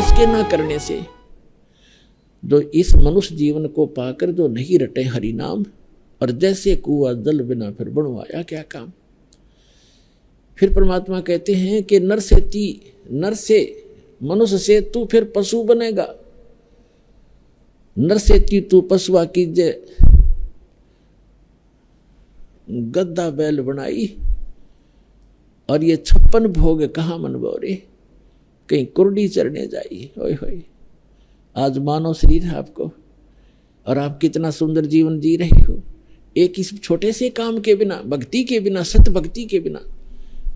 जिसके ना करने से, जो इस मनुष्य जीवन को पाकर जो नहीं रटे हरि नाम, और जैसे कुआ जल बिना फिर बनवाया क्या काम। फिर परमात्मा कहते हैं कि नर से मनुष्य से तू फिर पशु बनेगा, नर से तू पशुआ कीजे, गद्दा बैल बनाई, और ये 56 भोग कहाँ मनबोरे, कहीं कुर्डी चरने जाई। होय होय, आज मानव शरीर है आपको, और आप कितना सुंदर जीवन जी रहे हो। एक इस छोटे से काम के बिना, भक्ति के बिना, सत भक्ति के बिना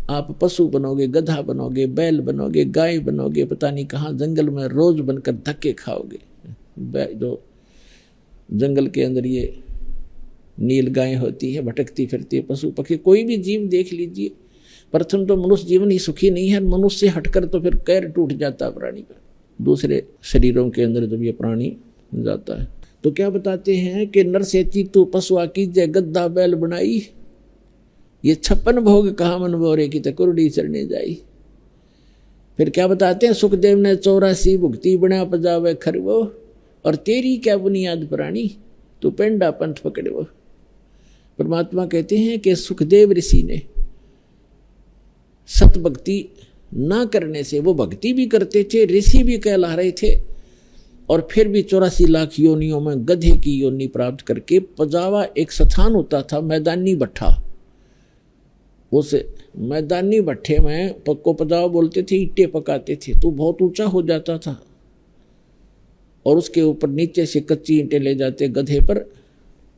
आप पशु बनोगे, गधा बनोगे, बैल बनोगे, गाय बनोगे, पता नहीं कहाँ जंगल में रोज बनकर धक्के खाओगे। जो जंगल के अंदर ये नील गाय होती है, भटकती फिरती है, पशु पक्षी, कोई भी जीव देख लीजिए, प्रथम तो मनुष्य जीवन ही सुखी नहीं है। मनुष्य से हटकर तो फिर कैर टूट जाता प्राणी का, दूसरे शरीरों के अंदर जब ये प्राणी जाता है। तो क्या बताते हैं कि नर से तू पशुआ कीजे, गद्दा बैल बनाई, ये 56 भोग कहाँ मन बोरे की तकुर्डी चरने जाई। फिर क्या बताते हैं, सुखदेव ने 84 भुक्ति बना पजावे खरवो, और तेरी क्या बुनियाद प्राणी, तू पेंडा पंथ पकड़ो। परमात्मा कहते हैं कि सुखदेव ऋषि ने सत भक्ति ना करने से, वो भक्ति भी करते थे, ऋषि भी कहला रहे थे, और फिर भी 84 लाख योनियों में गधे की योनि प्राप्त करके, पजावा एक स्थान होता था, मैदानी भट्ठा, उस मैदानी भट्ठे में को पजावा बोलते थे, ईंटें पकाते थे, तो बहुत ऊंचा हो जाता था, और उसके ऊपर नीचे से कच्ची ईंटें ले जाते, गधे पर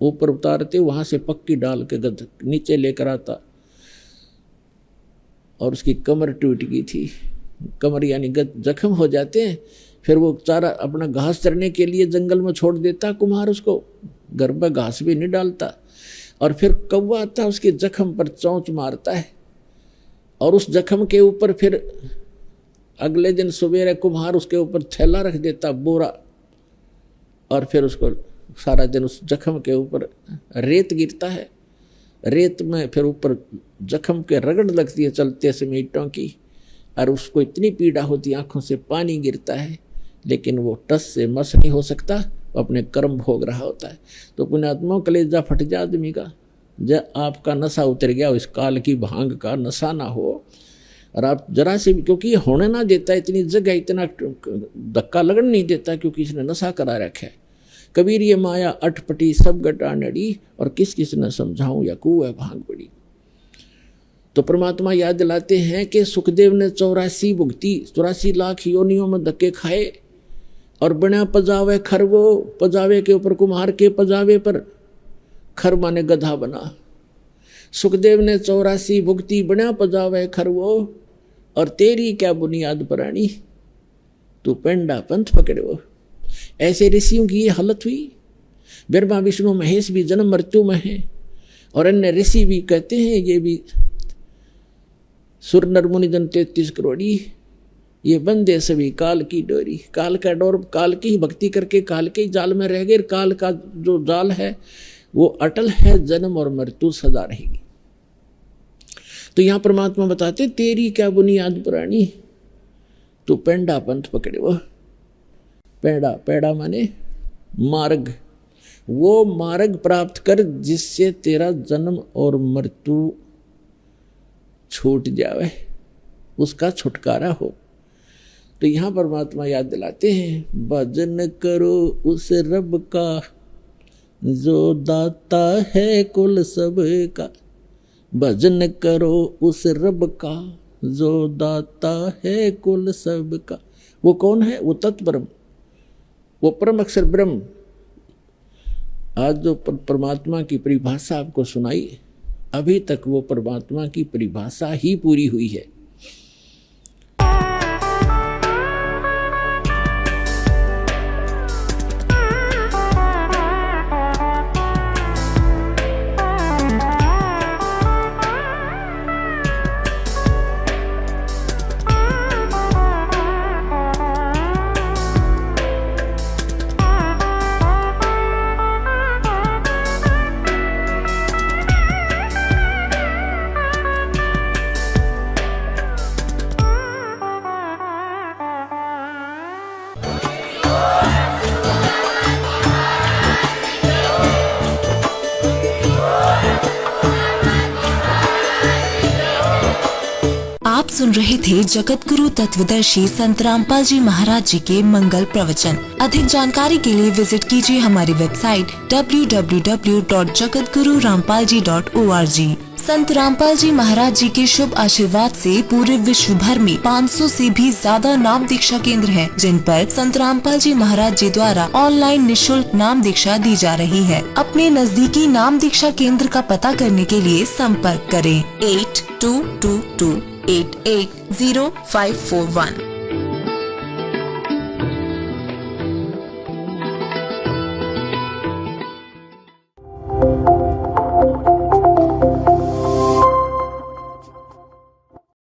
ऊपर उतारते, वहां से पक्की डाल के गधे नीचे लेकर आता, और उसकी कमर टूट गई थी, कमर यानी जख्म हो जाते हैं। फिर वो चारा अपना घास चरने के लिए जंगल में छोड़ देता कुम्हार, उसको घर पर घास भी नहीं डालता, और फिर कौवा आता उसके जख्म पर चोंच मारता है, और उस जख्म के ऊपर फिर अगले दिन सवेरे कुम्हार उसके ऊपर थैला रख देता, बोरा, और फिर उसको सारा दिन उस जख्म के ऊपर रेत गिरता है, रेत में फिर ऊपर जख्म के रगड़ लगती है चलते समय ईंटों की, और उसको इतनी पीड़ा होती है, आंखों से पानी गिरता है, लेकिन वो टस से मस नहीं हो सकता, वो अपने कर्म भोग रहा होता है। तो पुण्यात्माओं, कलेजा फट जा आदमी का, जब आपका नशा उतर गया, इस काल की भांग का नशा ना हो, और आप जरा से भी, क्योंकि होने ना देता, इतनी जगह इतना धक्का लगन नहीं देता, क्योंकि इसने नशा करा रखा है। कबीर ये माया अटपटी सब गटा नड़ी, और किस किस न समझाऊं या कुएं भांग पड़ी। तो परमात्मा याद दिलाते हैं कि सुखदेव ने 84 भुक्ति, 84 लाख योनियों में धक्के खाए, और बना पजावे खरवो, पजावे के ऊपर कुम्हार के पजावे पर, खर माने गधा बना। सुखदेव ने 84 भुक्ति बना पजावे खरवो, और तेरी क्या बुनियाद प्राणी, तू पेंडा पंथ पकड़ो। ऐसे ऋषियों की ये हालत हुई। ब्रह्मा विष्णु महेश भी जन्म मृत्यु में है, और अन्य ऋषि भी कहते हैं, ये भी सुर नर मुनि जन 33 करोड़ी, ये बंदे सभी काल की डोरी। काल का डोर, काल की ही भक्ति करके काल के ही जाल में रह गए। काल का जो जाल है वो अटल है, जन्म और मृत्यु सदा रहेगी। तो यहां परमात्मा बताते, तेरी क्या बुनियाद पुरानी, तू पेंडा पंथ पकड़े। वो पेड़ा, पेड़ा माने मार्ग, वो मार्ग प्राप्त कर जिससे तेरा जन्म और मृत्यु छूट जावे, उसका छुटकारा हो। तो यहां परमात्मा याद दिलाते हैं, भजन करो उस रब का जो दाता है कुल सब का। भजन करो उस रब का जो दाता है कुल सब का। वो कौन है? वो तत्ब्रह्म, वो परम अक्षर ब्रह्म। आज जो परमात्मा की परिभाषा आपको सुनाई, अभी तक वो परमात्मा की परिभाषा ही पूरी हुई है। आप सुन रहे थे जगत गुरु तत्वदर्शी संत रामपाल जी महाराज जी के मंगल प्रवचन। अधिक जानकारी के लिए विजिट कीजिए हमारी वेबसाइट www.jagatgururampalji.org। संत रामपाल जी महाराज जी के शुभ आशीर्वाद से पूरे विश्व भर में 500 से भी ज्यादा नाम दीक्षा केंद्र हैं, जिन पर संत रामपाल जी महाराज जी द्वारा ऑनलाइन निशुल्क नाम दीक्षा दी जा रही है। अपने नजदीकी नाम दीक्षा केंद्र का पता करने के लिए संपर्क करें 8222880541।